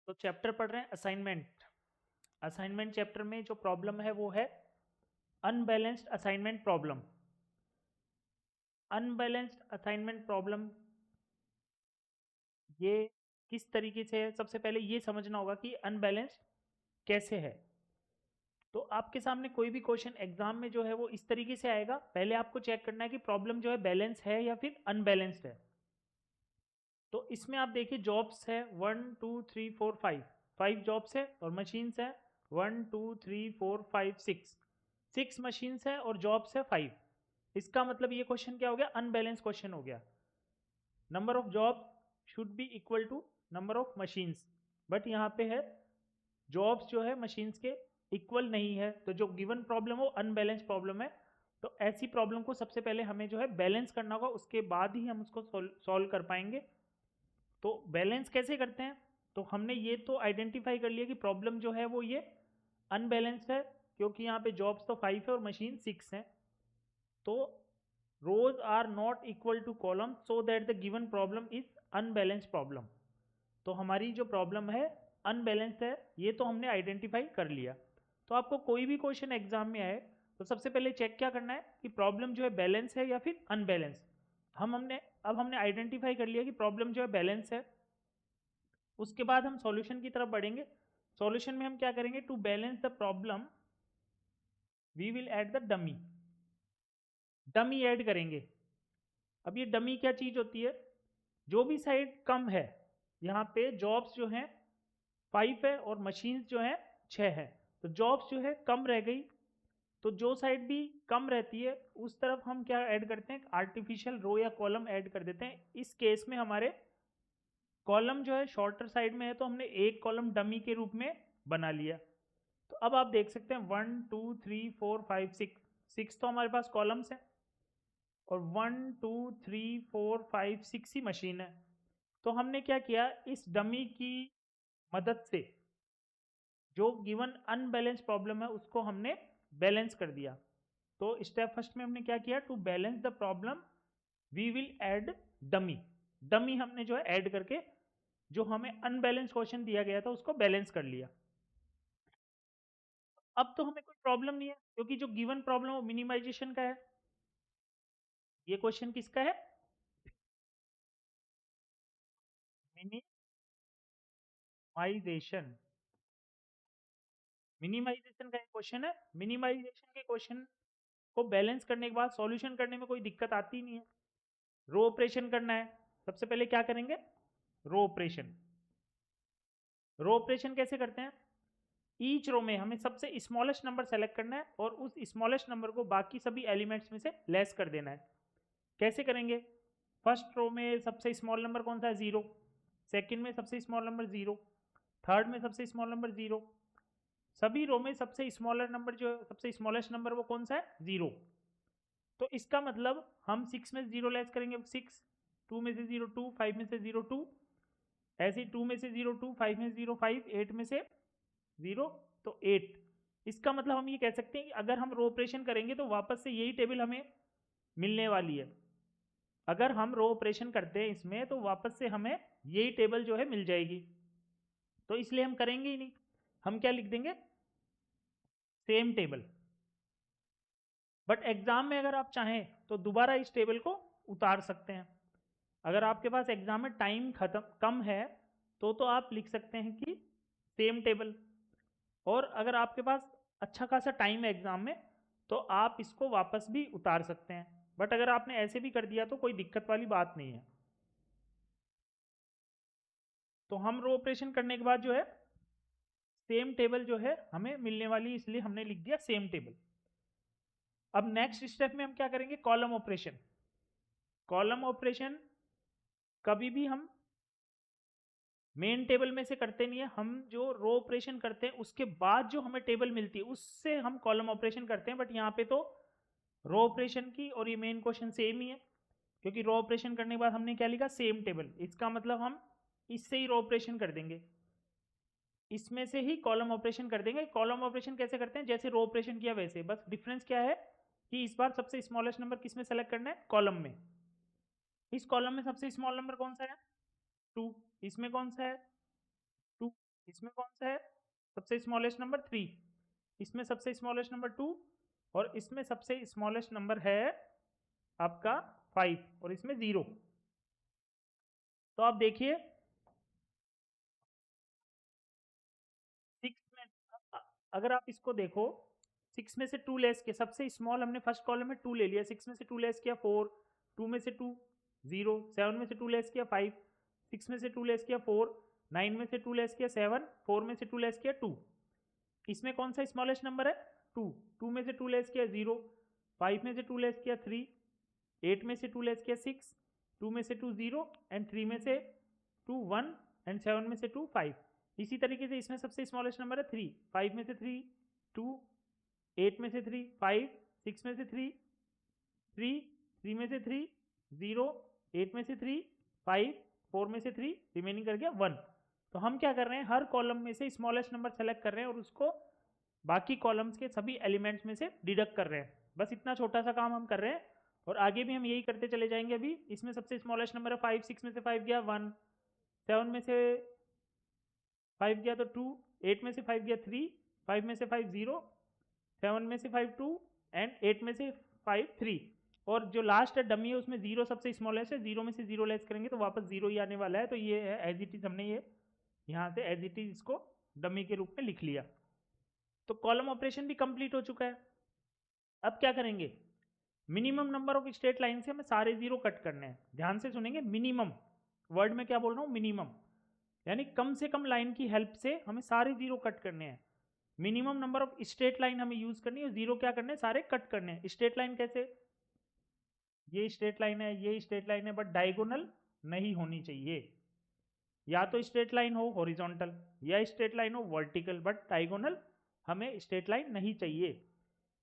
तो चैप्टर पढ़ रहे हैं असाइनमेंट। असाइनमेंट चैप्टर में जो प्रॉब्लम है वो है unbalanced assignment problem. Unbalanced assignment problem ये किस तरीके से है, सबसे पहले ये समझना होगा कि अनबैलेंस्ड कैसे है। तो आपके सामने कोई भी क्वेश्चन एग्जाम में जो है वो इस तरीके से आएगा। पहले आपको चेक करना है कि प्रॉब्लम जो है बैलेंस है या फिर अनबैलेंस्ड है। तो इसमें आप देखिए जॉब्स है 1 2 3 4 5, 5 जॉब्स है और मशीन्स है 1 2 3 4 5 6, 6 मशीन्स है और जॉब्स है 5। इसका मतलब ये क्वेश्चन क्या हो गया, अनबैलेंस क्वेश्चन हो गया। Number of job should be equal to number of machines, but यहाँ पे है जॉब्स जो है मशीन्स के इक्वल नहीं है, तो जो गिवन प्रॉब्लम हो अनबैलेंस प्रॉब्लम है। तो ऐसी प्रॉब्लम को सबसे पहले हमें जो है बैलेंस करना होगा, उसके बाद ही हम उसको सॉल्व कर पाएंगे। तो बैलेंस कैसे करते हैं, तो हमने ये तो आइडेंटिफाई कर लिया कि प्रॉब्लम जो है वो ये अनबैलेंस्ड है, क्योंकि यहाँ पे जॉब्स तो 5 है और मशीन 6 है। तो rows are not equal to column so that the given problem is unbalanced problem. तो हमारी जो प्रॉब्लम है अनबैलेंस्ड है, ये तो हमने आइडेंटिफाई कर लिया। तो आपको कोई भी क्वेश्चन एग्जाम में आए तो सबसे पहले चेक क्या करना है कि प्रॉब्लम जो है बैलेंस है या फिर अनबैलेंस। हमने आइडेंटिफाई कर लिया कि प्रॉब्लम जो है बैलेंस है। उसके बाद हम सॉल्यूशन की तरफ बढ़ेंगे। सॉल्यूशन में हम क्या करेंगे, to balance the problem we will add the dummy. Dummy add करेंगे। अब ये डमी क्या चीज होती है, जो भी साइड कम है, यहाँ पे जॉब्स जो हैं 5 है और मशीन्स जो हैं 6 है। तो जॉब्स जो है कम रह गई, तो जो साइड भी कम रहती है उस तरफ हम क्या ऐड करते हैं, आर्टिफिशियल रो या कॉलम ऐड कर देते हैं। इस केस में हमारे कॉलम जो है शॉर्टर साइड में है, तो हमने एक कॉलम डमी के रूप में बना लिया। तो अब आप देख सकते हैं 1 2 3 4 5 6, 6 तो हमारे पास कॉलम्स हैं और 1 2 3 4 5 6 ही मशीन है। तो हमने क्या किया, इस डमी की मदद से जो गिवन अनबैलेंस प्रॉब्लम है उसको हमने बैलेंस कर दिया। तो स्टेप फर्स्ट में हमने क्या किया, to balance the problem we will add dummy. Dummy हमने जो है ऐड करके जो हमें अनबैलेंस क्वेश्चन दिया गया था उसको बैलेंस कर लिया। अब तो हमें कोई प्रॉब्लम नहीं है, क्योंकि जो गिवन प्रॉब्लम वो मिनिमाइजेशन का है। ये क्वेश्चन किसका है, मिनिमाइजेशन। मिनिमाइजेशन का एक क्वेश्चन है। मिनिमाइजेशन के क्वेश्चन को बैलेंस करने के बाद सॉल्यूशन करने में कोई दिक्कत आती नहीं है। रो ऑपरेशन करना है, सबसे पहले क्या करेंगे, रो ऑपरेशन। रो ऑपरेशन कैसे करते हैं, ईच रो में हमें सबसे स्मॉलेस्ट नंबर सेलेक्ट करना है और उस स्मॉलेस्ट नंबर को बाकी सभी एलिमेंट्स में से लेस कर देना है। कैसे करेंगे, फर्स्ट रो में सबसे स्मॉल नंबर कौन सा है, 0। सेकंड में सबसे स्मॉल नंबर 0। थर्ड में सबसे स्मॉल नंबर 0। सभी रो में सबसे स्मॉलर नंबर जो सबसे स्मॉलेस्ट नंबर वो कौन सा है, 0। तो इसका मतलब हम 6 में से 0 लेस करेंगे, 6। 2 में से 0 2, 5 में से 0 2, ऐसे ही 2 में से 0 2, 5 में से 0 5, 8 में से 0, तो 8। इसका मतलब हम ये कह सकते हैं कि अगर हम रो ऑपरेशन करेंगे तो वापस से यही टेबल हमें मिलने वाली है। अगर हम रो ऑपरेशन करते हैं इसमें तो वापस से हमें यही टेबल जो है मिल जाएगी। तो इसलिए हम करेंगे ही नहीं, हम क्या लिख देंगे, सेम टेबल। बट एग्जाम में अगर आप चाहें तो दोबारा इस टेबल को उतार सकते हैं। अगर आपके पास एग्जाम में टाइम खत्म कम है तो आप लिख सकते हैं कि सेम टेबल। और अगर आपके पास अच्छा खासा टाइम है एग्जाम में तो आप इसको वापस भी उतार सकते हैं। बट अगर आपने ऐसे भी कर दिया तो कोई दिक्कत वाली बात नहीं है। तो हम रो ऑपरेशन करने के बाद जो है सेम टेबल जो है हमें मिलने वाली, इसलिए हमने लिख दिया सेम टेबल। अब नेक्स्ट स्टेप में हम क्या करेंगे, कॉलम ऑपरेशन। कॉलम ऑपरेशन कभी भी हम मेन टेबल में से करते नहीं है, हम जो रो ऑपरेशन करते हैं उसके बाद जो हमें टेबल मिलती है उससे हम कॉलम ऑपरेशन करते हैं। बट यहाँ पे तो रो ऑपरेशन की और ये मेन क्वेश्चन सेम ही है, क्योंकि रो ऑपरेशन करने के बाद हमने क्या लिखा, सेम टेबल। इसका मतलब हम इससे ही रो ऑपरेशन कर देंगे, इसमें से ही कॉलम ऑपरेशन कर देंगे। कॉलम ऑपरेशन कैसे करते हैं, जैसे रो ऑपरेशन किया वैसे, बस डिफरेंस क्या है कि इस बार सबसे स्मॉलेस्ट नंबर किस में सेलेक्ट करना है, कॉलम में। इस कॉलम में सबसे स्मॉल नंबर कौन सा है, 2। इसमें कौन सा है, 2। इसमें कौन सा है सबसे स्मॉलेस्ट नंबर 3, इसमें सबसे स्मॉलेस्ट नंबर 2, और इसमें सबसे स्मॉलेस्ट नंबर है आपका 5, और इसमें 0। तो आप देखिए 6 में अगर आप इसको देखो, 6 में से 2 लेस किया, सबसे स्मॉल हमने फर्स्ट कॉलम में 2 ले लिया, 6 में से 2 लेस किया 4, 2 में से 2 0, 7 में से 2 लेस किया 5, 6 में से 2 लेस किया 4, 9 में से 2 लेस किया 7, 4 में से 2 लेस किया 2। इसमें कौन सा स्मॉलेस्ट नंबर है 2, 2 में से 2 लेस किया 0, 5 में से 2 लेस किया 3, 8 में से 2 लेस किया 6, 2 में से 2 0, एंड 3 में से 2 1, एंड 7 में से 2 5। इसी तरीके से इसमें सबसे स्मॉलेस्ट नंबर है 3, 5 में से 3 2, 8 में से 3 5, 6 में से 3 3, 3 में से 3 0, 8 में से 3 5, 4 में से 3, रिमेनिंग कर गया 1। तो हम क्या कर रहे हैं, हर कॉलम में से स्मॉलेस्ट नंबर सेलेक्ट कर रहे हैं और उसको बाकी कॉलम्स के सभी एलिमेंट्स में से डिडक्ट कर रहे हैं। बस इतना छोटा सा काम हम कर रहे हैं, और आगे भी हम यही करते चले जाएंगे। अभी इसमें सबसे स्मॉलेस्ट नंबर है 5, 6 में से 5 गया 1, 7 में से 5 गया तो 2, 8 में से 5 गया 3, 5 में से 5 0, 7 में से 5 2, एंड 8 में से 5 3। और जो लास्ट है डमी है उसमें 0 सबसे स्मॉलेस्ट है, 0 में से 0 लेस करेंगे तो वापस 0 ही आने वाला है। तो ये है एज इट इज, हमने ये यहाँ से एज इट इज इसको डमी के रूप में लिख लिया। तो कॉलम ऑपरेशन भी कंप्लीट हो चुका है। अब क्या करेंगे, minimum number of straight line से हमें सारे 0 कट करने हैं। ध्यान से सुनेंगे, मिनिमम वर्ड में क्या बोल रहा हूँ, मिनिमम, यानी कम से कम लाइन की हेल्प से हमें सारे 0 कट करने हैं। Minimum number of straight line हमें यूज करनी है, 0 क्या करने हैं, सारे कट करने हैं। स्ट्रेट लाइन कैसे, ये स्ट्रेट लाइन है, ये स्ट्रेट लाइन है, बट डायगोनल नहीं होनी चाहिए। या तो स्ट्रेट लाइन हो हॉरिजॉन्टल, या स्ट्रेट लाइन हो वर्टिकल, बट डायगोनल हमें स्ट्रेट लाइन नहीं चाहिए।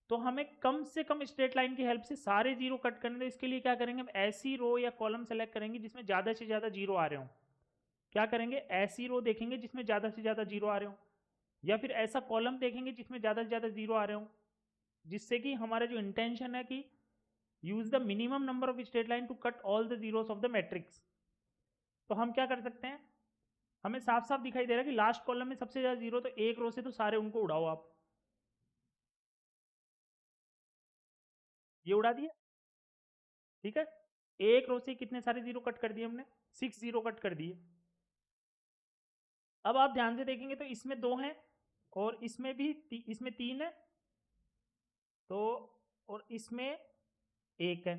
तो हमें कम से कम स्ट्रेट लाइन की हेल्प से सारे 0 कट करने। तो इसके लिए क्या करेंगे, हम ऐसी रो या कॉलम सेलेक्ट करेंगे जिसमें ज्यादा से ज्यादा 0 आ रहे हो। क्या करेंगे, ऐसी रो देखेंगे जिसमें ज्यादा से ज्यादा 0 आ रहे हो, या फिर ऐसा कॉलम देखेंगे जिसमें ज्यादा से ज्यादा 0 आ रहे हो, जिससे कि हमारा जो इंटेंशन है कि use the minimum number of straight line to cut all the zeros of the matrix. तो हम क्या कर सकते हैं, हमें साफ साफ दिखाई दे रहा है कि लास्ट कॉलम में सबसे ज्यादा 0, तो एक रो से तो सारे उनको उड़ाओ आप। ये उड़ा दिए, ठीक है। एक रो से कितने सारे 0 कट कर दिए हमने, 6 0 कट कर दिए। अब आप ध्यान से देखेंगे तो इसमें 2 हैं, और इसमें भी इसमें 3 है, तो और इसमें 1 है।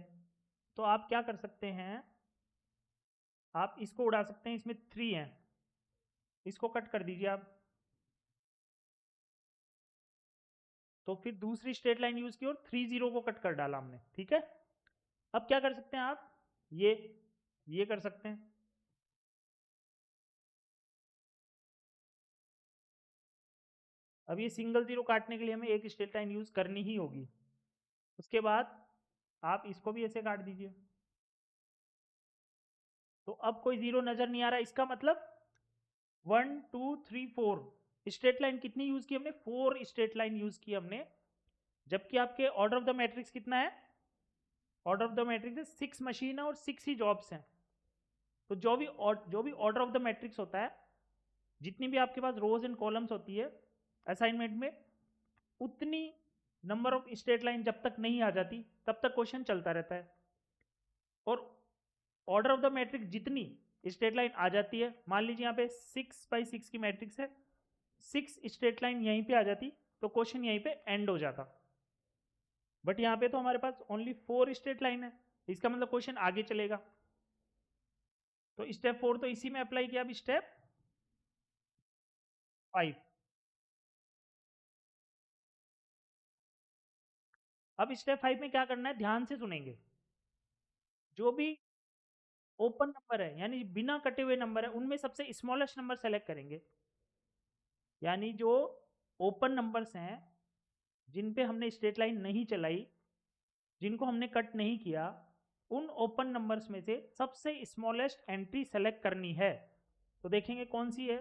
तो आप क्या कर सकते हैं, आप इसको उड़ा सकते हैं, इसमें 3 है, इसको कट कर दीजिए आप। तो फिर दूसरी स्ट्रेट लाइन यूज की और 3 0 को कट कर डाला हमने, ठीक है। अब क्या कर सकते हैं आप, ये कर सकते हैं। अब ये सिंगल 0 काटने के लिए हमें एक स्ट्रेट लाइन यूज करनी ही होगी। उसके बाद आप इसको भी ऐसे काट दीजिए। तो अब कोई 0 नजर नहीं आ रहा, इसका मतलब 1 2 3 4 स्ट्रेट लाइन कितनी यूज की हमने, 4 स्ट्रेट लाइन यूज की हमने। जबकि आपके ऑर्डर ऑफ द मैट्रिक्स कितना है, ऑर्डर ऑफ द मैट्रिक्स है 6 मशीन है और 6 ही जॉब्स हैं। तो जो भी ऑर्डर ऑफ द मैट्रिक्स होता है, जितनी भी आपके पास रोज एंड कॉलम्स होती है असाइनमेंट में, उतनी नंबर ऑफ स्ट्रेट लाइन जब तक नहीं आ जाती तब तक क्वेश्चन चलता रहता है। और ऑर्डर ऑफ द मैट्रिक्स जितनी स्ट्रेट लाइन आ जाती है, मान लीजिए यहाँ पे 6x6 की मैट्रिक्स है, 6 स्ट्रेट लाइन यहीं पे आ जाती तो क्वेश्चन यहीं पे एंड हो जाता। बट यहाँ पे तो हमारे पास ओनली 4 स्ट्रेट लाइन है, इसका मतलब क्वेश्चन आगे चलेगा। तो स्टेप 4 तो इसी में अप्लाई किया। अब स्टेप 5, अब स्टेप 5 में क्या करना है, ध्यान से सुनेंगे। जो भी ओपन नंबर है, यानी बिना कटे हुए नंबर है, उनमें सबसे स्मॉलेस्ट नंबर सेलेक्ट करेंगे। यानी जो ओपन नंबर्स हैं, जिन पे हमने स्ट्रेट लाइन नहीं चलाई, जिनको हमने कट नहीं किया, उन ओपन नंबर्स में से सबसे स्मॉलेस्ट एंट्री सेलेक्ट करनी है। तो देखेंगे कौन सी है।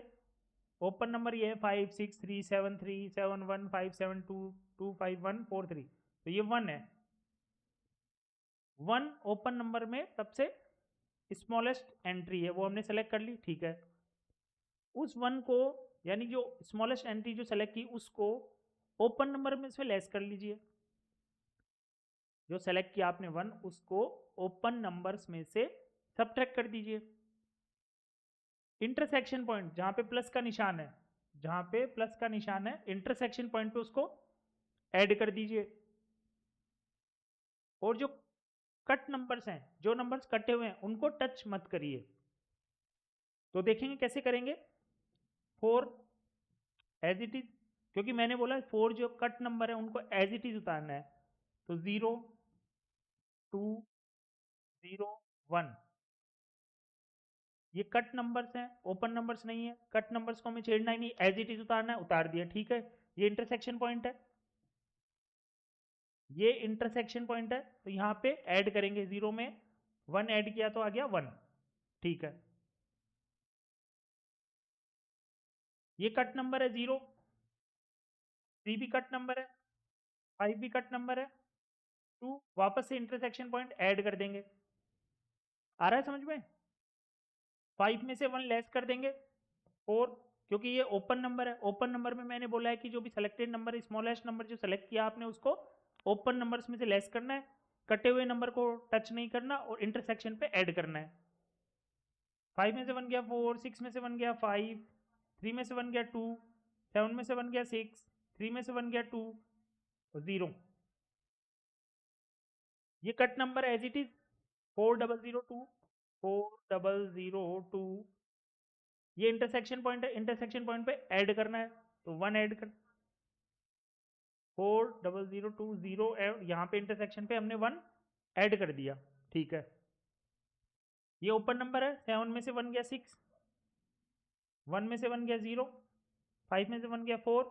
ओपन नंबर ये है 5 6 3 7 3 7 1 5 7 2 2 5 1 4 3, तो ये 1 है। 1 ओपन नंबर में सबसे स्मॉलेस्ट एंट्री है, वो हमने सेलेक्ट कर ली, ठीक है। उस 1 को यानी जो स्मॉलेस्ट एंट्री जो सेलेक्ट की उसको ओपन नंबर में से लेस कर लीजिए। जो सेलेक्ट किया आपने 1 उसको ओपन नंबर्स में से सबट्रैक्ट कर दीजिए। इंटरसेक्शन पॉइंट जहां पे प्लस का निशान है, जहां पे प्लस का निशान है इंटरसेक्शन पॉइंट पे उसको ऐड कर दीजिए। और जो कट नंबर्स हैं, जो नंबर्स कटे हुए हैं उनको टच मत करिए। तो देखेंगे कैसे करेंगे। 4 एज इट इज, क्योंकि मैंने बोला 4 जो कट नंबर है उनको एज इट इज उतारना है। तो 0 2 0 1 ये कट नंबर्स हैं, ओपन नंबर्स नहीं है। कट नंबर्स को हमें छेड़ना ही नहीं, एज इट इज उतारना है, उतार दिया, ठीक है। ये इंटरसेक्शन पॉइंट है, ये इंटरसेक्शन पॉइंट है। तो यहाँ पे ऐड करेंगे, 0 में 1 ऐड किया तो आ गया 1, ठीक है। ये कट नंबर है 0, 3 भी कट नंबर है, 5 भी कट नंबर है, 2 वापस से इंटरसेक्शन पॉइंट ऐड कर देंगे। आ रहा है समझ में। 5 में से 1 लेस कर देंगे 4, क्योंकि ये ओपन नंबर है। ओपन नंबर में मैंने बोला है कि जो भी सिलेक्टेड नंबर है, स्मॉलेस्ट नंबर जो सेलेक्ट किया आपने उसको ओपन नंबर्स में से लेस करना है, कटे हुए नंबर को टच नहीं करना और इंटरसेक्शन पे ऐड करना है। 5 में से 1 गया 4, 6 में से 1 गया 5, 3 में से 1 गया 2, 7 में से 1 गया 6, 3 में से 1 गया 2 और 0। ये cut number as it is 4002, 4002। ये इंटरसेक्शन पॉइंट है, इंटरसेक्शन पॉइंट पे ऐड करना है तो 1 ऐड कर, 4002 यहाँ पे इंटरसेक्शन पे हमने 1 ऐड कर दिया, ठीक है। ये ओपन नंबर है, 7 में से 1 गया 6, 1 में से 1 गया 0, 5 में से 1 गया 4,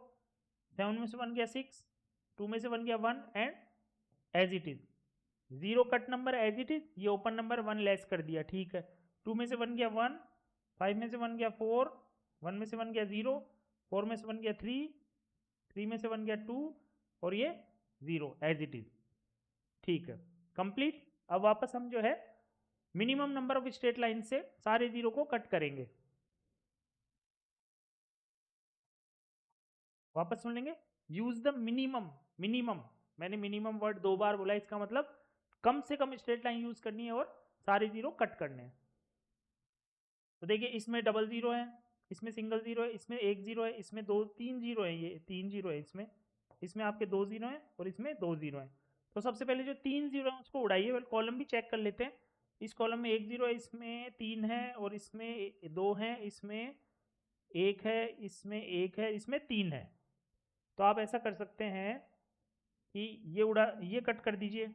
7 में से 1 गया 6, 2 में से 1 गया 1 and as it is 0 cut number as it is, ये ओपन नंबर 1 लेस कर दिया, ठीक है। 2 में से 1 गया 1, 5 में से 1 गया 4, 1 में से 1 गया 0, 4 में से 1 गया 3, 3 में से 1 गया 2 और ये 0 एज इट इज, ठीक है, कंप्लीट। अब वापस हम जो है minimum number of straight line से सारे जीरो को कट करेंगे। वापस सुन लेंगे, यूज द मिनिमम। मिनिमम, मैंने मिनिमम वर्ड 2 बार बोला, इसका मतलब कम से कम स्ट्रेट लाइन यूज करनी है और सारे जीरो कट करने हैं। तो देखिए इसमें डबल जीरो है, इसमें सिंगल जीरो है, इसमें एक जीरो है, इसमें 3 जीरो है, ये 3 जीरो है, इसमें इसमें आपके 2 जीरो हैं और इसमें 2 जीरो हैं। तो सबसे पहले जो 3 जीरो है उसको उड़ाइए। वेल कॉलम भी चेक कर लेते हैं। इस कॉलम में 1 जीरो है, इसमें 3 है और इसमें 2 है, इसमें 1 है, इसमें 1 है, इसमें 3 है। तो आप ऐसा कर सकते हैं कि ये कट कर दीजिए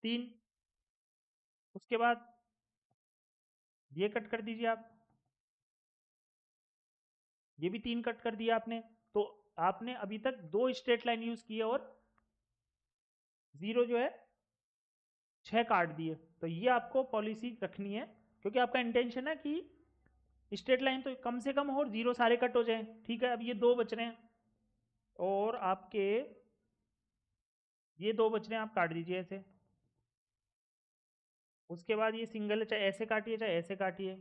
3, उसके बाद ये कट कर दीजिए आप, ये भी 3 कट कर दिया आपने। तो आपने अभी तक 2 स्ट्रेट लाइन यूज किए और जीरो जो है 6 काट दिए। तो ये आपको पॉलिसी रखनी है, क्योंकि आपका इंटेंशन है कि स्ट्रेट लाइन तो कम से कम हो और जीरो सारे कट हो जाए, ठीक है। अब ये 2 बच रहे हैं और आपके ये 2 बच रहे हैं, आप काट दीजिए ऐसे। उसके बाद ये सिंगल है, चाहे ऐसे काटिए चाहे ऐसे काटिए।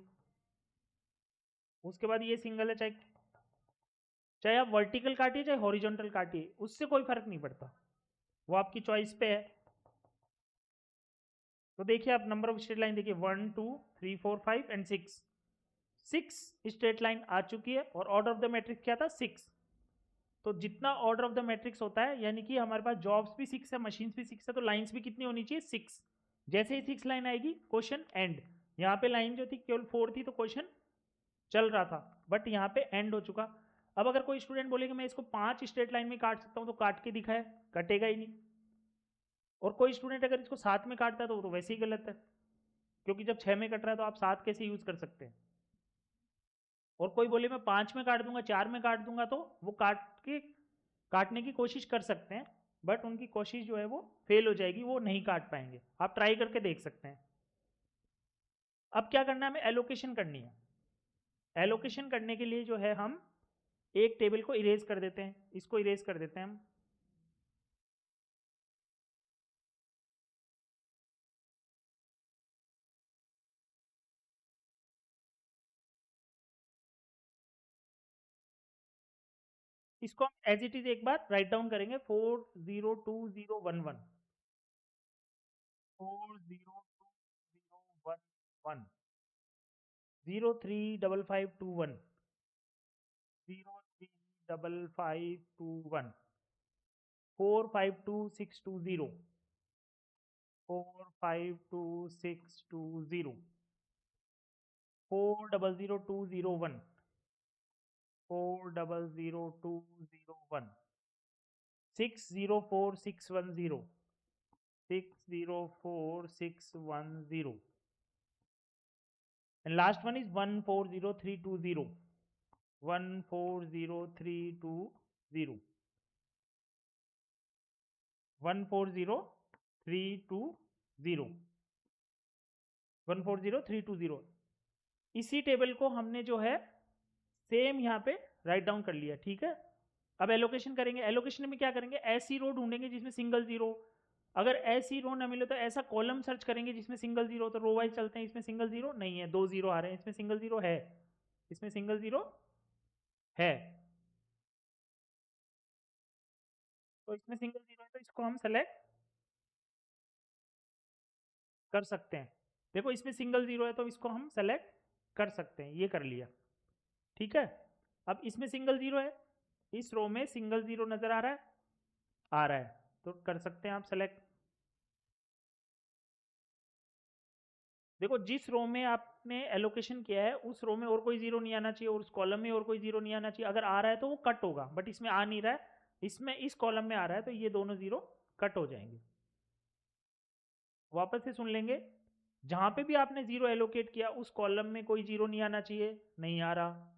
उसके बाद ये सिंगल है, चाहे चाहे आप वर्टिकल काटिए चाहे हॉरिजॉन्टल काटिए, उससे कोई फर्क नहीं पड़ता, वो आपकी चॉइस पे है। तो देखिए आप नंबर ऑफ स्ट्रेट लाइन देखिए 1 2 3 4 5 एंड 6, 6 स्ट्रेट लाइन आ चुकी है और ऑर्डर ऑफ द मैट्रिक्स क्या था 6। तो जितना ऑर्डर ऑफ द मैट्रिक्स होता है, यानी कि हमारे पास जॉब्स भी 6 है, मशीन्स भी 6 है, तो लाइन्स भी कितनी होनी चाहिए 6। जैसे ही 6 लाइन आएगी क्वेश्चन एंड। यहाँ पे लाइन जो थी केवल 4 थी तो क्वेश्चन चल रहा था, बट यहाँ पे एंड हो चुका। अब अगर कोई स्टूडेंट बोले कि मैं इसको 5 स्ट्रेट लाइन में काट सकता हूँ, तो काट के दिखाए, कटेगा ही नहीं। और कोई स्टूडेंट अगर इसको 7 में काटता है तो वो तो वैसे ही गलत है, क्योंकि जब 6 में कट रहा है तो आप 7 कैसे यूज कर सकते हैं। और कोई बोले मैं 5 में काट दूंगा, 4 में काट दूंगा, तो वो काटने की कोशिश कर सकते हैं, बट उनकी कोशिश जो है वो फेल हो जाएगी, वो नहीं काट पाएंगे। आप ट्राई करके देख सकते हैं। अब क्या करना है, हमें एलोकेशन करनी है। एलोकेशन करने के लिए जो है हम एक टेबल को इरेज कर देते हैं, इसको इरेज कर देते हैं हम। इसको हम एज इट इज एक बार राइट डाउन करेंगे, 402011, 402011, 035521, 035521, 452620, 452620, 400201, 400201, 604610, 604610, and last one is 140320, 140320, 140320, 140320। इसी टेबल को हमने जो है सेम यहाँ पे राइट डाउन कर लिया, ठीक है। अब एलोकेशन करेंगे, एलोकेशन में क्या करेंगे, ऐसी रो ढूंढेंगे जिसमें सिंगल जीरो, अगर ऐसी रो ना मिले तो ऐसा कॉलम सर्च करेंगे जिसमें सिंगल जीरो, तो रो वाइज चलते हैं, इसमें सिंगल जीरो नहीं है, 2 जीरो आ रहे हैं, इसमें सिंगल जीरो है, इसमें सिंगल जीरो है, तो इसमें सिंगल जीरो है तो इसको हम सेलेक्ट कर सकते हैं। देखो इसमें सिंगल जीरो है तो इसको हम सेलेक्ट कर सकते हैं, ये कर लिया, ठीक है। अब इसमें सिंगल जीरो है, इस रो में सिंगल जीरो नजर आ रहा है, आ रहा है, तो कर सकते हैं आप सेलेक्ट। देखो जिस रो में आपने एलोकेशन किया है उस रो में और कोई जीरो नहीं आना चाहिए, और उस कॉलम में और कोई जीरो नहीं आना चाहिए, अगर आ रहा है तो वो कट होगा, बट इसमें आ नहीं रहा है, इसमें इस कॉलम में आ रहा है तो ये दोनों जीरो कट हो जाएंगे। वापस से सुन लेंगे, जहां पे भी आपने जीरो एलोकेट किया उस कॉलम में कोई जीरो नहीं आना चाहिए, नहीं आ रहा,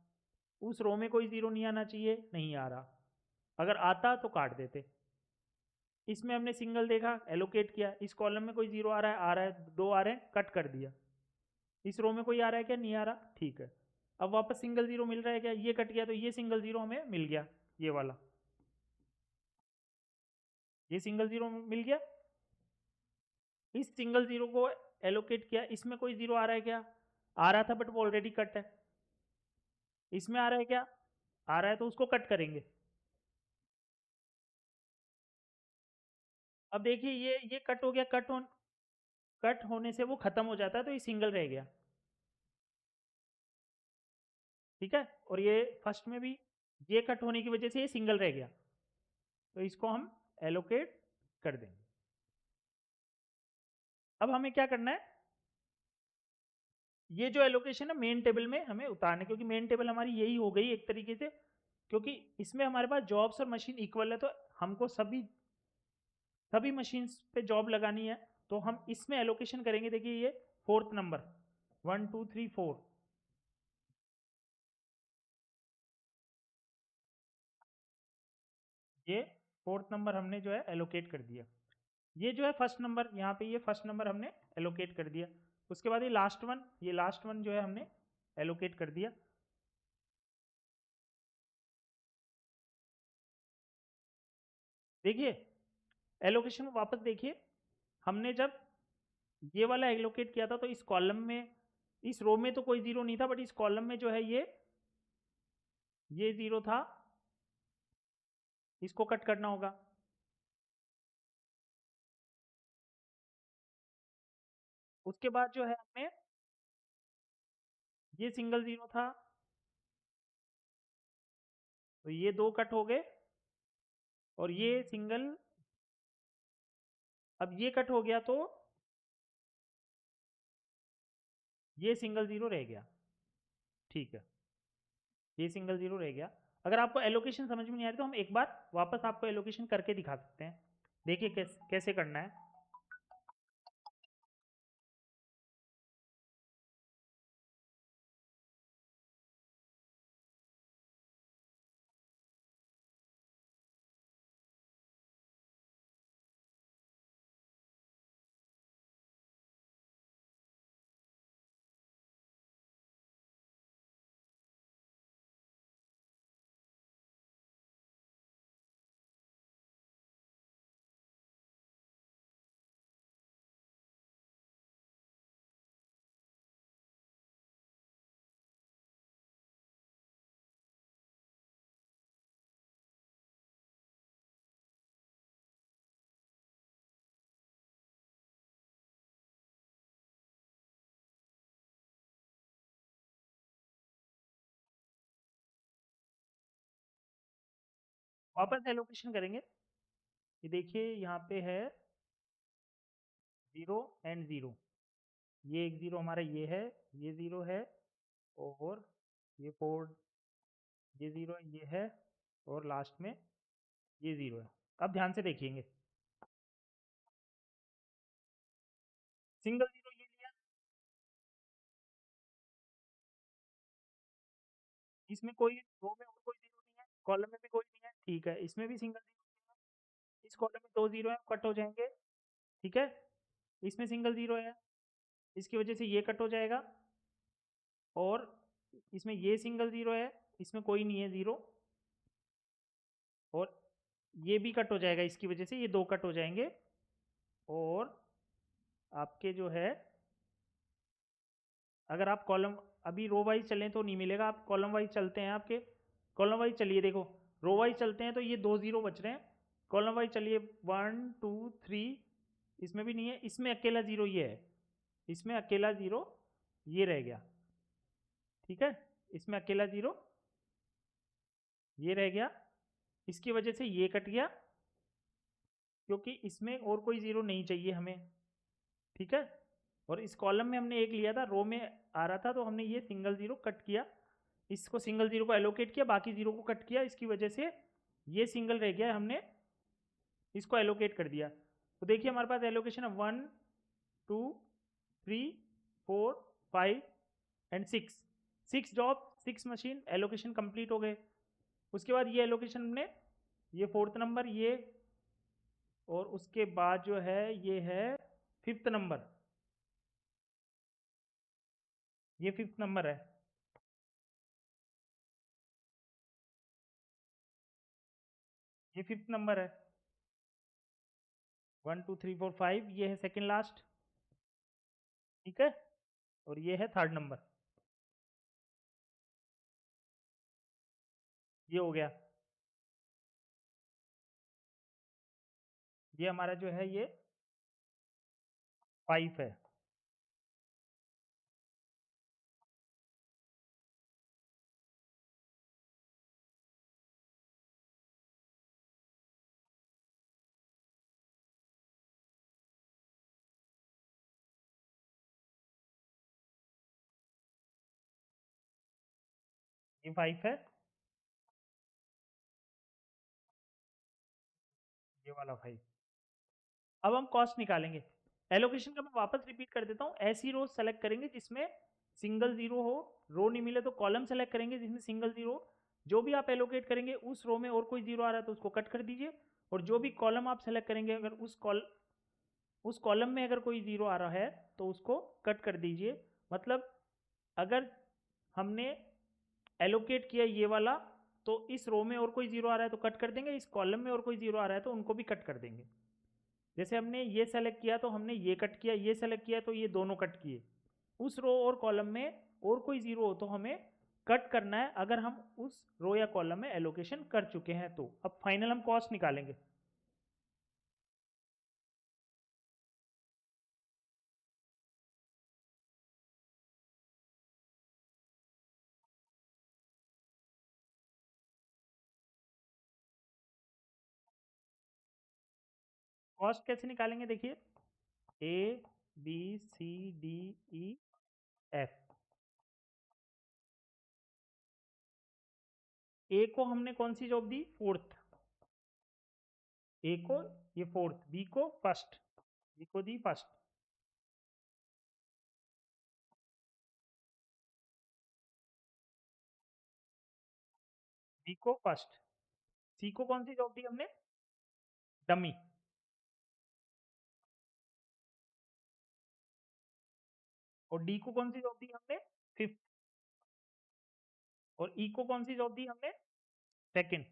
उस रो में कोई जीरो नहीं आना चाहिए, नहीं आ रहा, अगर आता तो काट देते। इसमें हमने सिंगल देखा, एलोकेट किया, इस कॉलम में कोई जीरो आ रहा है, दो आ रहे हैं, कट कर दिया, इस रो में कोई आ रहा है क्या, नहीं आ रहा, ठीक है। अब वापस सिंगल जीरो मिल रहा है क्या, ये कट गया तो ये सिंगल जीरो हमें मिल गया, ये वाला, ये सिंगल जीरो मिल गया। इस सिंगल जीरो को एलोकेट किया, इसमें कोई जीरो आ रहा है क्या, आ रहा था बट वो ऑलरेडी कट है, इसमें आ रहा है क्या, आ रहा है तो उसको कट करेंगे। अब देखिए ये कट हो गया, कट होने से वो खत्म हो जाता है तो ये सिंगल रह गया, ठीक है। और ये फर्स्ट में भी ये कट होने की वजह से ये सिंगल रह गया, तो इसको हम एलोकेट कर देंगे। अब हमें क्या करना है, ये जो एलोकेशन है मेन टेबल में हमें उतारना है, क्योंकि मेन टेबल हमारी यही हो गई एक तरीके से, क्योंकि इसमें हमारे पास जॉब्स और मशीन इक्वल है, तो हमको सभी सभी मशीन्स पे जॉब लगानी है, तो हम इसमें एलोकेशन करेंगे। देखिए ये फोर्थ नंबर, 1 2 3 4, ये फोर्थ नंबर हमने जो है एलोकेट कर दिया। ये जो है फर्स्ट नंबर, यहाँ पे ये फर्स्ट नंबर हमने एलोकेट कर दिया। उसके बाद ये लास्ट वन जो है हमने एलोकेट कर दिया। देखिए एलोकेशन में वापस देखिए, हमने जब ये वाला एलोकेट किया था तो इस कॉलम में, इस रो में तो कोई जीरो नहीं था, बट इस कॉलम में जो है ये जीरो था, इसको कट करना होगा। उसके बाद जो है हमें, ये सिंगल जीरो था तो ये दो कट हो गए, और ये सिंगल, अब ये कट हो गया तो ये सिंगल जीरो रह गया, ठीक है, ये सिंगल जीरो रह गया। अगर आपको एलोकेशन समझ में नहीं आ रही तो हम एक बार वापस आपको एलोकेशन करके दिखा सकते हैं, देखिए कैसे करना है। वापस एलोकेशन करेंगे। ये देखिए यहाँ पे है 0 एंड 0, ये एक 0 हमारा ये है, ये 0 है, और ये 4, ये 0 ये है, और लास्ट में ये 0 है। अब ध्यान से देखेंगे, सिंगल 0 ये लिया, इसमें कोई रो में और कोई 0 नहीं है, कॉलम में भी कोई नहीं है, ठीक है, इसमें भी सिंगल 0 है, इस कॉलम में 2 0 है, कट हो जाएंगे, ठीक है, इसमें सिंगल 0 है, इसकी वजह से ये कट हो जाएगा, और इसमें ये सिंगल 0 है, इसमें कोई नहीं है 0, और ये भी कट हो जाएगा, इसकी वजह से ये 2 कट हो जाएंगे, और आपके जो है, अगर आप कॉलम अभी रो वाइज चलें तो नहीं मिलेगा, आप कॉलम वाइज चलते हैं, आपके कॉलम वाइज चलिए, देखो रो वाइज चलते हैं तो ये 2 0 बच रहे हैं, कॉलम वाइज चलिए 1 2 3, इसमें भी नहीं है, इसमें अकेला 0 ये है, इसमें अकेला 0 ये रह गया, ठीक है, इसमें अकेला 0 ये रह गया, इसकी वजह से ये कट गया, क्योंकि इसमें और कोई 0 नहीं चाहिए हमें, ठीक है, और इस कॉलम में हमने एक लिया था, रो में आ रहा था, तो हमने ये सिंगल 0 कट किया, इसको सिंगल 0 को एलोकेट किया, बाकी 0 को कट किया, इसकी वजह से ये सिंगल रह गया, हमने इसको एलोकेट कर दिया। तो देखिए हमारे पास एलोकेशन है 1 2 3 4 5 and 6, 6 job 6 machine allocation complete हो गए। उसके बाद ये एलोकेशन हमने, ये 4th नंबर ये, और उसके बाद जो है ये है 5th नंबर, ये 5th नंबर है, ये 5th नंबर है, 1 2 3 4 5, ये है सेकंड लास्ट, ठीक है, और ये है 3rd नंबर, ये हो गया, ये हमारा जो है ये 5 है, ये 5 है, ये वाला 5। अब हम कॉस्ट निकालेंगे, एलोकेशन का मैं वापस रिपीट कर देता हूँ, ऐसी रो सेलेक्ट करेंगे जिसमें सिंगल 0 हो, रो नहीं मिले तो कॉलम सेलेक्ट करेंगे जिसमें सिंगल 0, जो भी आप एलोकेट करेंगे उस रो में और कोई 0 आ रहा है तो उसको कट कर दीजिए, और जो भी कॉलम आप सेलेक्ट करेंगे अगर उस कॉलम में अगर कोई 0 आ रहा है तो उसको कट कर दीजिए। मतलब अगर हमने एलोकेट किया ये वाला, तो इस रो में और कोई 0 आ रहा है तो कट कर देंगे, इस कॉलम में और कोई 0 आ रहा है तो उनको भी कट कर देंगे। जैसे हमने ये सेलेक्ट किया तो हमने ये कट किया, ये सेलेक्ट किया तो ये दोनों कट किए, उस रो और कॉलम में और कोई 0 हो तो हमें कट करना है, अगर हम उस रो या कॉलम में एलोकेशन कर चुके हैं तो। अब फाइनल हम कॉस्ट निकालेंगे, कॉस्ट कैसे निकालेंगे, देखिए A B C D E F, A को हमने कौन सी जॉब दी, 4th, ए को ये 4th, बी को फर्स्ट, बी को दी फर्स्ट, बी को फर्स्ट, सी को कौन सी जॉब दी हमने, डमी, और डी को कौन सी जॉब दी हमने, 5th, और ई को कौन सी जॉब दी हमने, 2nd,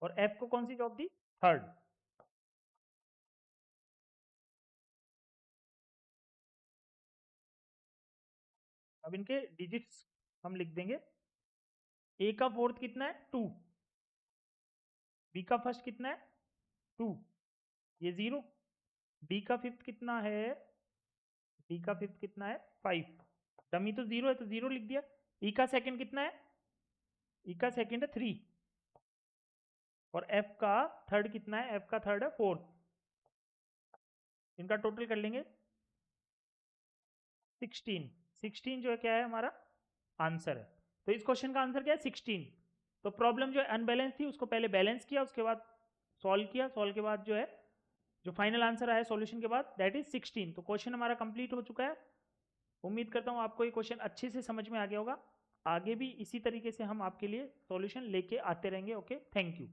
और एफ को कौन सी जॉब दी, 3rd। अब इनके डिजिट्स हम लिख देंगे, ए का 4th कितना है, 2, बी का फर्स्ट कितना है, 2, ये 0, डी का 5th कितना है, डी का 5th कितना है, 5, डमी तो 0 है तो 0 लिख दिया, ई का सेकंड कितना है, ई का सेकंड है 3, और एफ का थर्ड कितना है, एफ का थर्ड है 4th, इनका टोटल कर लेंगे 16। 16 जो है क्या है हमारा आंसर है। तो इस क्वेश्चन का आंसर क्या है 16। तो प्रॉब्लम जो है अनबैलेंस थी, उसको पहले बैलेंस किया, उसके बाद सॉल्व किया, सॉल्व के बाद जो है जो फाइनल आंसर आया सॉल्यूशन के बाद दैट इज 16। तो क्वेश्चन हमारा कंप्लीट हो चुका है। उम्मीद करता हूँ आपको ये क्वेश्चन अच्छे से समझ में आ गया होगा। आगे भी इसी तरीके से हम आपके लिए सॉल्यूशन लेके आते रहेंगे। Okay, thank you.